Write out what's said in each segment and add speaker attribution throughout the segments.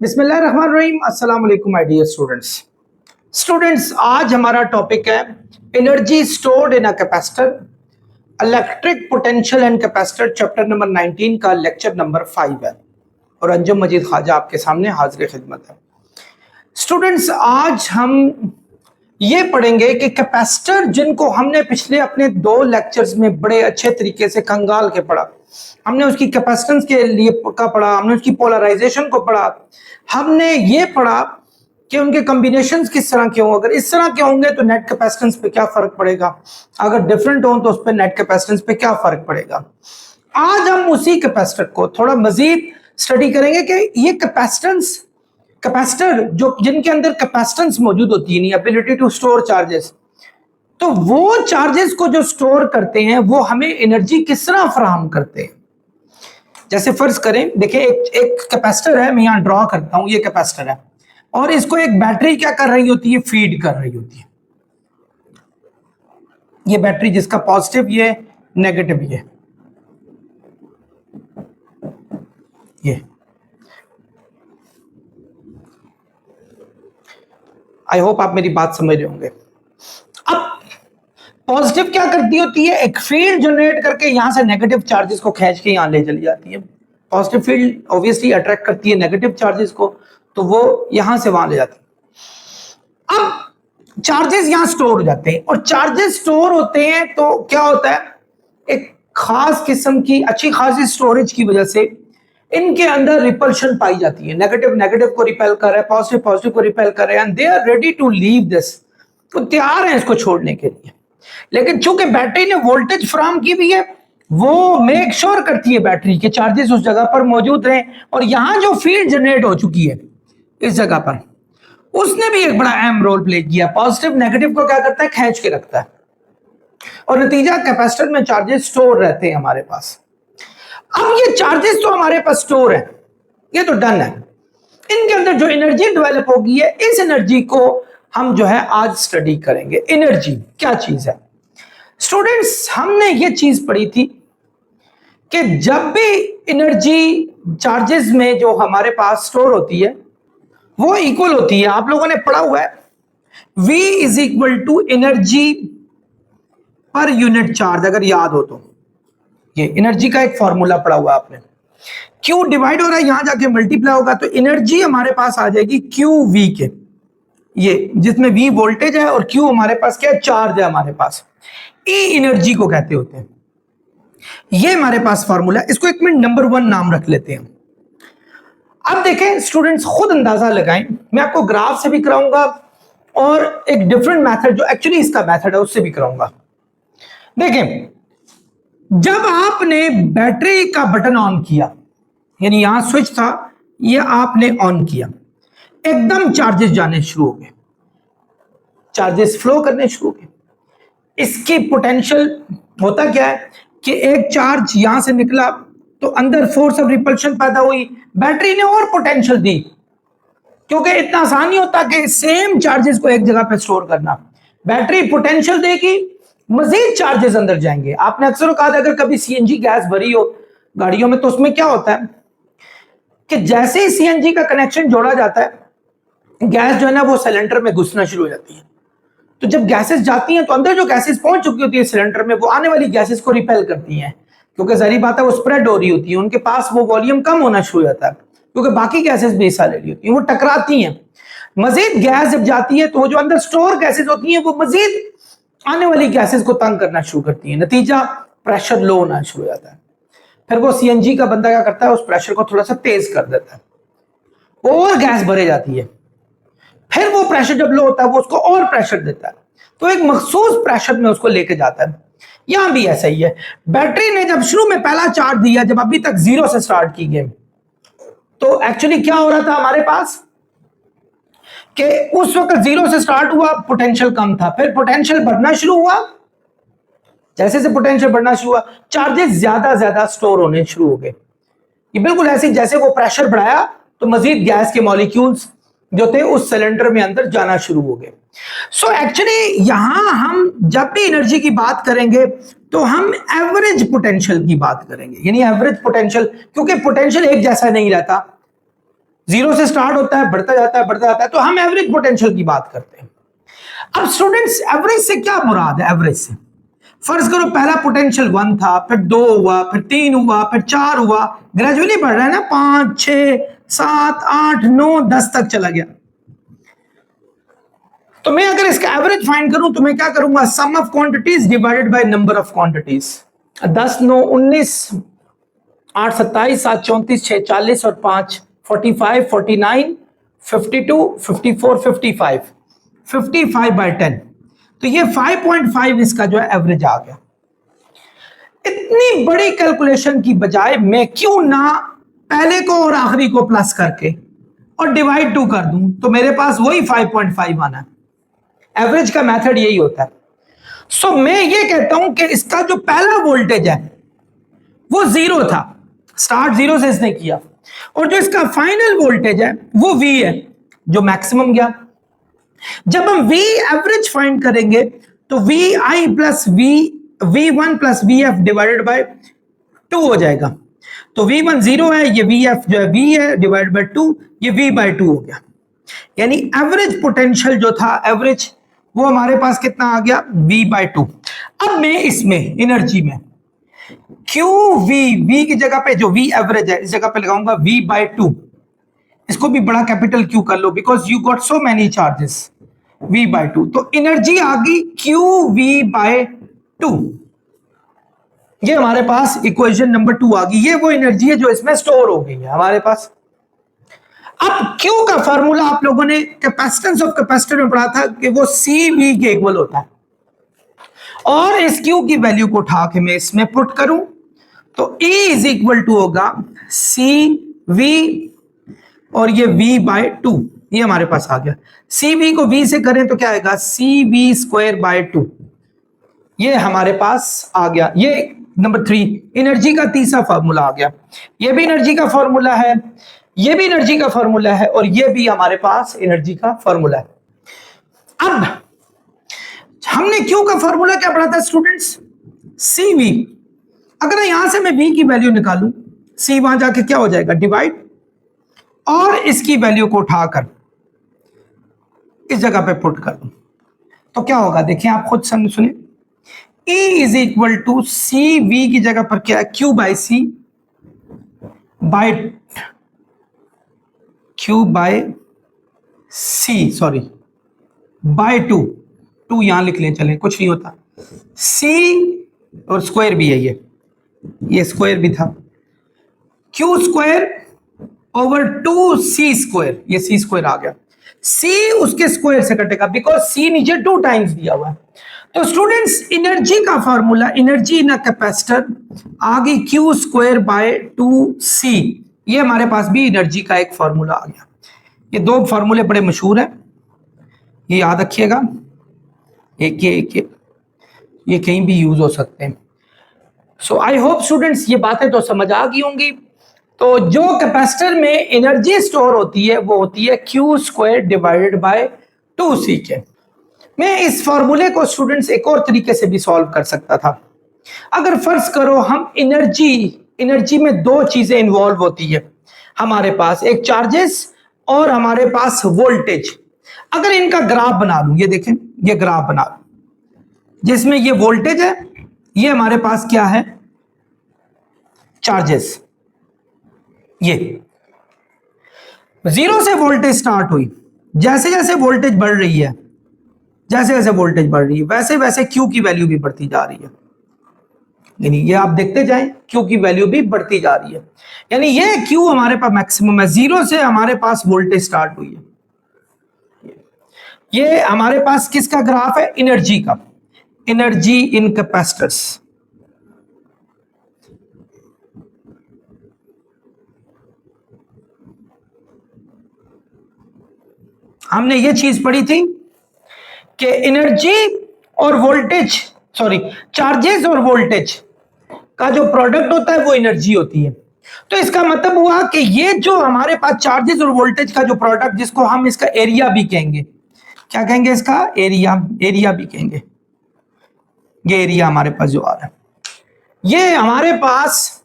Speaker 1: बिस्मिल्लाहिर्रहमानिर्रहीम। अस्सलाम वालेकुम माय डियर स्टूडेंट्स, आज हमारा टॉपिक है energy stored in a capacitor, electric potential and capacitor, chapter number 19 का लेक्चर नंबर 5 है और अंजुम मजीद ख्वाजा आपके सामने हाजिर खिदमत है। स्टूडेंट्स, आज हम ये पढ़ेंगे कि कैपेसिटर, जिनको हमने पिछले अपने 2 लेक्चर्स में बड़े अच्छे तरीके से कंगाल के पढ़ा, हमने उसकी कैपेसिटेंस के लिए का पढ़ा, हमने उसकी पोलराइजेशन को पढ़ा, हमने ये पढ़ा कि उनके कॉम्बिनेशंस किस तरह के होंगे, अगर इस तरह के होंगे तो नेट कैपेसिटेंस पे क्या फर्क पड़ेगा, अगर डिफरेंट हो तो उस पर नेट कैपेसिटेंस पे क्या फर्क पड़ेगा। आज हम उसी कैपेसिटर को थोड़ा मजीद स्टडी करेंगे कि ये कैपेसिटर जो जिनके अंदर कैपेसिटेंस मौजूद होती है, एबिलिटी टू स्टोर चार्जेस, तो वो चार्जेस को जो स्टोर करते हैं वो हमें एनर्जी किस तरह फराहम करते हैं। जैसे फर्ज करें, देखिए एक कैपेसिटर है, मैं यहां ड्रॉ करता हूं, ये कैपेसिटर है और इसको एक बैटरी क्या कर रही होती है, फीड कर रही होती है। ये बैटरी जिसका पॉजिटिव ये नेगेटिव ये आई होप आप मेरी बात समझ रहे होंगे। अब पॉजिटिव क्या करती होती है, एक फील्ड जनरेट करके यहां से नेगेटिव चार्जेस को खींच के यहां ले चली जाती है। पॉजिटिव फील्ड ऑब्वियसली अट्रैक्ट करती है नेगेटिव चार्जेस को, तो वो यहां से वहां ले जाती है। अब चार्जेस यहां स्टोर हो जाते हैं और चार्जेस स्टोर होते हैं तो क्या होता है, एक खास किस्म की अच्छी खासी स्टोरेज की वजह से इनके अंदर रिपल्शन पाई जाती है। नेगेटिव नेगेटिव को रिपेल कर रहा है, पॉजिटिव पॉजिटिव को रिपेल कर रहे हैं, and they are ready to leave this, तो तैयार हैं इसको छोड़ने के लिए। लेकिन चूंकि बैटरी ने वोल्टेज फ्राहम की हुई है, वो मेक श्योर करती है बैटरी के चार्जेस उस जगह पर मौजूद रहे, और यहां जो फील्ड जनरेट हो चुकी है इस जगह पर, उसने भी एक बड़ा अहम रोल प्ले किया। पॉजिटिव नेगेटिव को क्या करता है, खींच के रखता है, और नतीजा कैपेसिटर में चार्जेस स्टोर रहते हैं हमारे पास। अब ये चार्जेस तो हमारे पास स्टोर है, ये तो डन है। इनके अंदर जो एनर्जी डेवलप होगी है, इस एनर्जी को हम जो है आज स्टडी करेंगे। एनर्जी क्या चीज है स्टूडेंट्स, हमने ये चीज पढ़ी थी कि जब भी एनर्जी चार्जेस में जो हमारे पास स्टोर होती है वो इक्वल होती है, आप लोगों ने पढ़ा हुआ है, V is equal to energy per unit charge. अगर याद हो तो ये एनर्जी का एक फॉर्मूला पढ़ा हुआ आपने, Q डिवाइड हो रहा है, यहां जाके मल्टीप्लाई होगा, तो एनर्जी हमारे पास आ जाएगी QV के, ये जिसमें V वोल्टेज है और Q हमारे पास क्या है, चार्ज है हमारे पास, E एनर्जी को कहते होते हैं। ये हमारे पास फॉर्मूला, इसको एक मिनट नंबर 1 नाम रख लेते हैं। अब देखें स्टूडेंट्स, खुद अंदाजा लगाएं, मैं आपको ग्राफ से भी कराऊंगा और एक डिफरेंट मेथड जो एक्चुअली इसका मेथड है उससे भी कराऊंगा। देखें, जब आपने बैटरी का बटन ऑन किया, यानी यहां स्विच था, ये आपने ऑन किया, एकदम चार्जेस जाने शुरू हो गए, चार्जेस फ्लो करने शुरू हो गए। इसकी पोटेंशियल होता क्या है कि एक चार्ज यहां से निकला तो अंदर फोर्स ऑफ रिपल्शन पैदा हुई, बैटरी ने और पोटेंशियल दी, क्योंकि इतना आसान नहीं होता कि सेम चार्जेस को एक जगह पे स्टोर करना। बैटरी पोटेंशियल देगी, मजीद चार्जेस अंदर जाएंगे। आपने अक्सर कहा था, अगर कभी सीएनजी गैस भरी हो गाड़ियों में, तो उसमें क्या होता है कि जैसे ही सीएनजी का कनेक्शन जोड़ा जाता है, गैस जो है ना वो सिलेंडर में घुसना शुरू हो जाती है। तो जब गैसेस जाती हैं तो अंदर जो गैसेस पहुंच चुकी होती है सिलेंडर में, वो आने वाली गैसेस को रिपेल करती हैं, क्योंकि जाहिर बात है वो स्प्रेड हो रही होती है, उनके पास वो वॉल्यूम कम होना शुरू हो जाता है, क्योंकि बाकी गैसेस भी हिस्सा ले रही होती हैं, वो टकराती हैं। मजीद गैस जब जाती है तो वो जो अंदर स्टोर गैसेस होती हैं वो मजीद आने वाली गैसेस को तंग करना शुरू करती है, नतीजा प्रेशर लो होना शुरू हो जाता है। फिर वो सीएनजी का बंदा क्या करता है, उस प्रेशर को थोड़ा सा तेज कर देता है और गैस भरे जाती है। फिर वो प्रेशर जब लो होता है वो उसको और प्रेशर देता है, तो एक मखसूस प्रेशर में उसको लेके जाता है। यहां भी ऐसा ही है, बैटरी ने जब शुरू में पहला चार्ज दिया, जब अभी तक 0 से स्टार्ट की गेम, तो एक्चुअली क्या हो रहा था हमारे पास कि उस वक्त 0 से स्टार्ट हुआ, पोटेंशियल कम था, फिर पोटेंशियल बढ़ना शुरू हुआ, जैसे से पोटेंशियल बढ़ना शुरू हुआ, चार्जेस ज्यादा स्टोर होने शुरू हो गए। ये बिल्कुल ऐसे जैसे वो प्रेशर बढ़ाया तो मजीद गैस के मॉलिक्यूल्स जो थे उस सिलेंडर में अंदर जाना शुरू हो गए। सो एक्चुअली यहां हम जब भी एनर्जी की बात करेंगे तो हम एवरेज पोटेंशियल की बात करेंगे, यानी एवरेज पोटेंशियल, क्योंकि पोटेंशियल एक जैसा नहीं रहता, जीरो से स्टार्ट होता है, बढ़ता जाता है, बढ़ता जाता है, तो हम एवरेज पोटेंशियल की बात करते हैं। अब स्टूडेंट्स, एवरेज से क्या मुराद है? एवरेज से फर्ज करो पहला पोटेंशियल 1 था, फिर 2 हुआ, फिर 3 हुआ, फिर 4 हुआ, ग्रेजुअली बढ़ रहा है ना, 5, 6, 7, 8, 9, 10 तक चला गया। तो मैं अगर इसका एवरेज फाइंड करूं तो मैं क्या करूंगा? Sum of quantities divided by number of quantities. 10 9 19, 8 27, 7 34, 6 40 और 5 45, 49, 52, 54, 55, 55 बाय 10। तो ये 5.5 इसका जो है एवरेज आ गया। इतनी बड़ी कैलकुलेशन की बजाय मैं क्यों ना पहले को और आखिरी को प्लस करके और डिवाइड 2 कर दूं, तो मेरे पास वही 5.5 आना है। एवरेज का मेथड यही होता है। सो मैं ये कहता हूं कि इसका जो पहला वोल्टेज है वो 0 था, स्टार्ट 0 से इसने किया, और जो इसका फाइनल वोल्टेज है वो V है, जो मैक्सिमम गया। जब हम V एवरेज फाइंड करेंगे तो VI plus V1 plus VF divided by 2 हो जाएगा। तो V1 0 है, ये VF जो है V है डिवाइडेड बाय 2, ये V/2 हो गया। यानी एवरेज पोटेंशियल जो था, एवरेज, वो हमारे पास कितना आ गया? V/2। अब मैं इसमें एनर्जी में V की जगह पे जो V एवरेज है इस जगह पे लगाऊंगा V/2। इसको भी बड़ा कैपिटल Q कर लो, because you got so many charges. V/2, तो एनर्जी आ गई QV/2। ये हमारे पास इक्वेशन नंबर 2 आ गई। ये वो एनर्जी है जो इसमें स्टोर हो गई है हमारे पास। अब Q का फार्मूला आप लोगों ने कैपेसिटेंस ऑफ कैपेसिटर में पढ़ा था कि वो CV के इक्वल होता है, और इस Q की वैल्यू को उठा के मैं इसमें पुट करूं तो E इज इक्वल टू होगा CV, और ये V/2, ये हमारे पास आ गया। CV को V से करें तो क्या आएगा? CV²/2। ये हमारे पास आ गया। ये नंबर 3 एनर्जी का तीसरा फार्मूला आ गया। ये भी एनर्जी का फार्मूला है, ये भी एनर्जी का फार्मूला है, और ये भी हमारे पास एनर्जी का फार्मूला है। अब हमने Q का फार्मूला क्या पढ़ा था स्टूडेंट्स? CV। अगर यहां से मैं V की वैल्यू निकालूं, C वहां जाके क्या हो जाएगा? डिवाइड, और इसकी वैल्यू को उठाकर इस जगह पे पुट कर दूं तो क्या होगा? देखिए आप खुद सुने। E is equal to CV की जगह पर क्या है? Q/C bye Q/C, sorry, bye 2 यहां लिख लें, चलें, कुछ नहीं होता। C और स्क्वायर भी है, ये स्क्वायर भी था। Q² ओवर 2C², ये C² आ गया। C उसके स्क्वायर से कटेगा, बिकॉज C नीचे 2 टाइम्स दिया हुआ है। तो स्टूडेंट्स, एनर्जी का formula, energy in a capacitor आ गई Q²/2C। ये हमारे पास भी एनर्जी का एक फार्मूला आ गया। ये 2 फार्मूले बड़े मशहूर हैं, ये याद रखिएगा। एक ये कहीं भी यूज हो सकते हैं। सो आई होप स्टूडेंट्स ये बातें तो समझ आ गई होंगी। तो जो कैपेसिटर में एनर्जी स्टोर होती है वो होती है Q² डिवाइडेड बाय 2C के। मैं इस फॉर्मूले को स्टूडेंट्स एक और तरीके से भी सॉल्व कर सकता था। अगर फर्ज करो हम एनर्जी में 2 चीजें इन्वॉल्व होती है हमारे पास, एक चार्जेस और हमारे पास वोल्टेज। अगर इनका ग्राफ बना लूं, ये देखें, ये ग्राफ बना लूं जिसमें ये वोल्टेज है, ये हमारे पास क्या है? चार्जेस। ये 0 से वोल्टेज स्टार्ट हुई, जैसे जैसे वोल्टेज बढ़ रही है, जैसे जैसे वोल्टेज बढ़ रही है वैसे वैसे Q की वैल्यू भी बढ़ती जा रही है। यानी ये आप देखते जाएं, Q की वैल्यू भी बढ़ती जा रही है। यानी ये Q हमारे पास मैक्सिमम है, 0 से हमारे पास वोल्टेज स्टार्ट हुई है। ये हमारे पास किसका ग्राफ है? एनर्जी का, एनर्जी इन कैपेसिटर्स। हमने ये चीज पढ़ी थी कि एनर्जी और वोल्टेज, सॉरी, चार्जेस और वोल्टेज का जो प्रोडक्ट होता है वो एनर्जी होती है। तो इसका मतलब हुआ कि ये जो हमारे पास चार्जेस और वोल्टेज का जो प्रोडक्ट, जिसको हम इसका एरिया भी कहेंगे, क्या कहेंगे? इसका एरिया भी कहेंगे। ये एरिया हमारे पास जो आ रहा है, ये हमारे पास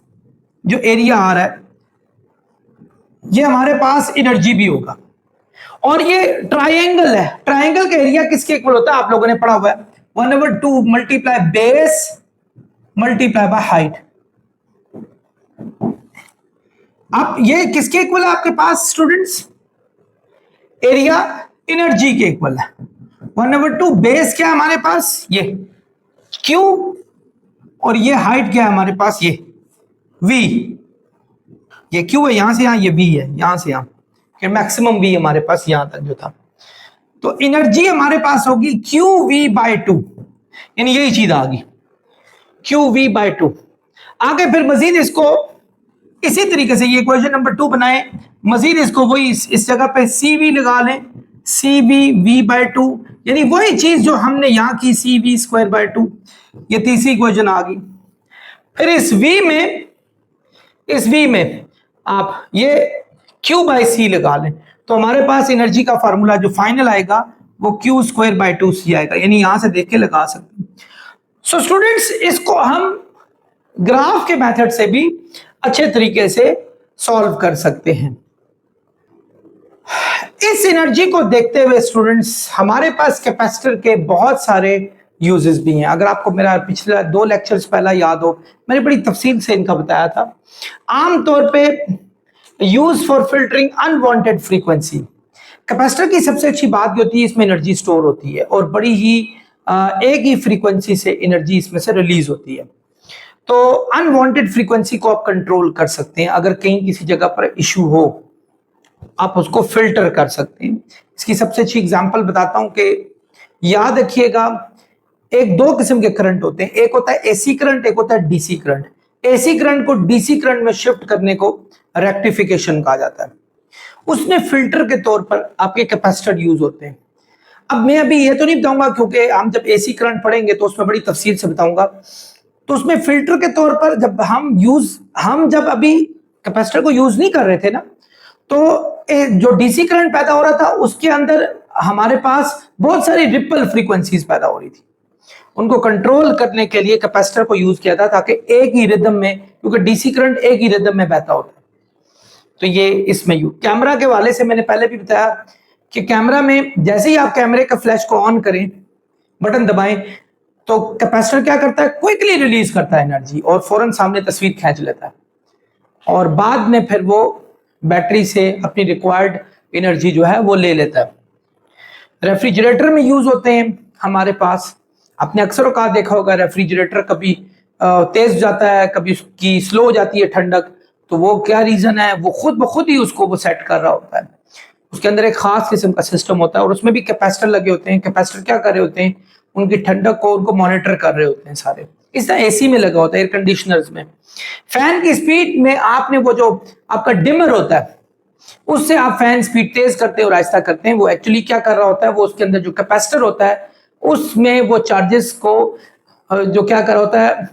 Speaker 1: जो एरिया आ रहा है ये हमारे पास एनर्जी भी होगा। और ये ट्राइंगल है, ट्राइंगल का एरिया किसके इक्वल होता है, आप लोगों ने पढ़ा हुआ है 1/2 multiply base multiply by height. अब ये किसके इक्वल है आपके पास स्टूडेंट्स, एरिया एनर्जी के इक्वल है। 1/2 बेस क्या है हमारे पास, ये Q, और ये हाइट क्या है हमारे पास, ये V। ये Q है यहां से यहां, ये V है यहां से यहां, मैक्सिमम V हमारे पास यहां तक जो था। तो एनर्जी हमारे पास होगी QV/2, यानी यही चीज आ गई QV/2। आगे फिर मजीद इसको इसी तरीके से ये इक्वेशन नंबर 2 बनाए, मजीद इसको वही इस जगह पे CV लगा लें, CVV/2, यानी वही चीज जो हमने यहां की CV²/2, ये तीसरी इक्वेशन आ गई। फिर इस V में आप ये Q/C लगा लें, तो हमारे पास एनर्जी का फार्मूला जो फाइनल आएगा वो Q²/2C आएगा, यानी यहां से देख के लगा सकते हैं। सो स्टूडेंट्स, इसको हम ग्राफ के मेथड से भी अच्छे तरीके से सॉल्व कर सकते हैं। इस एनर्जी को देखते हुए स्टूडेंट्स, हमारे पास कैपेसिटर के बहुत सारे यूजेस भी हैं। अगर आपको मेरा पिछला 2 लेक्चर्स पहला याद हो, मैंने बड़ी तफसील से इनका बताया था। आमतौर पे use for filtering unwanted frequency. Capacitor की सबसे अच्छी बात ये होती है, इसमें एनर्जी स्टोर होती है और बड़ी ही एक ही फ्रीक्वेंसी से एनर्जी इसमें से रिलीज होती है। तो अनवांटेड फ्रीक्वेंसी को आप कंट्रोल कर सकते हैं। अगर कहीं किसी जगह पर इशू हो, आप उसको फिल्टर कर सकते हैं। इसकी सबसे अच्छी एग्जांपल बताता हूं कि याद रखिएगा, एक 2 किस्म के करंट होते हैं, एक होता है एसी करंट, एक होता है डीसी करंट। एसी करंट को डीसी करंट में शिफ्ट करने को रेक्टिफिकेशन कहा जाता है। उसमें फिल्टर के तौर पर आपके कैपेसिटर यूज होते हैं। अब मैं अभी ये तो नहीं बताऊंगा, क्योंकि हम जब एसी करंट पढ़ेंगे तो उसमें बड़ी तफसील से बताऊंगा। तो उसमें फिल्टर के तौर पर जब हम जब अभी कैपेसिटर को यूज नहीं कर रहे थे ना, तो जो डीसी करंट पैदा हो रहा था उसके अंदर हमारे पास बहुत सारी रिपल फ्रीक्वेंसीज पैदा हो रही थी। उनको कंट्रोल करने के लिए कैपेसिटर को यूज किया था, ताकि एक ही रिदम में, क्योंकि डीसी करंट एक ही रिदम में बहता होता है, तो ये इसमें यूज। कैमरा के वाले से मैंने पहले भी बताया कि कैमरा में जैसे ही आप कैमरे का फ्लैश को ऑन करें, बटन दबाएं, तो कैपेसिटर क्या करता है, क्विकली रिलीज करता है एनर्जी और फौरन सामने तस्वीर खींच लेता है, और बाद में फिर वो बैटरी से अपनी रिक्वायर्ड एनर्जी जो है वो ले लेता है। रेफ्रिजरेटर में यूज होते हैं हमारे पास। आपने अक्सर औकात देखा होगा, रेफ्रिजरेटर कभी तेज जाता है, कभी उसकी स्लो हो जाती है ठंडक। तो वो क्या रीजन है, वो खुद ब खुद ही उसको वो सेट कर रहा होता है। उसके अंदर एक खास किस्म का सिस्टम होता है और उसमें भी कैपेसिटर लगे होते हैं। कैपेसिटर क्या कर रहे होते हैं, उनकी ठंडक को उनको मॉनिटर कर रहे होते हैं सारे। इस तरह एसी में लगा होता है, एयर कंडीशनर्स में। फैन की स्पीड में आपने वो जो आपका डिमर होता है, उससे आप फैन स्पीड तेज करते हैं और आहिस्ता करते हैं। वो एक्चुअली क्या कर रहा होता है, वो उसके अंदर जो कैपेसिटर होता है उसमें वो चार्जेस को जो क्या कर रहा होता है,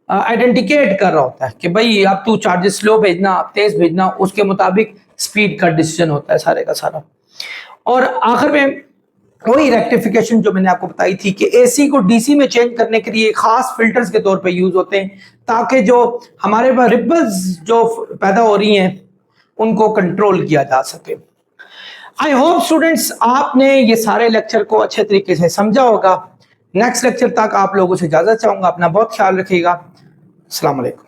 Speaker 1: आइडेंटिकेट कर रहा होता है कि भाई अब तू चार्जेस स्लो भेजना, तेज भेजना, उसके मुताबिक स्पीड का डिसीजन होता है सारे का सारा। और आखिर में वही रेक्टिफिकेशन जो मैंने आपको बताई थी कि एसी को डीसी में चेंज करने के लिए खास फिल्टर्स के तौर पे यूज होते हैं, ताकि जो हमारे पास रिपल्स जो पैदा हो रही हैं उनको कंट्रोल किया जा सके। आई होप स्टूडेंट्स आपने ये सारे लेक्चर को अच्छे तरीके से समझा होगा। नेक्स्ट लेक्चर तक आप लोगों से इजाजत चाहूंगा। अपना बहुत ख्याल रखिएगा। अस्सलाम वालेकुम।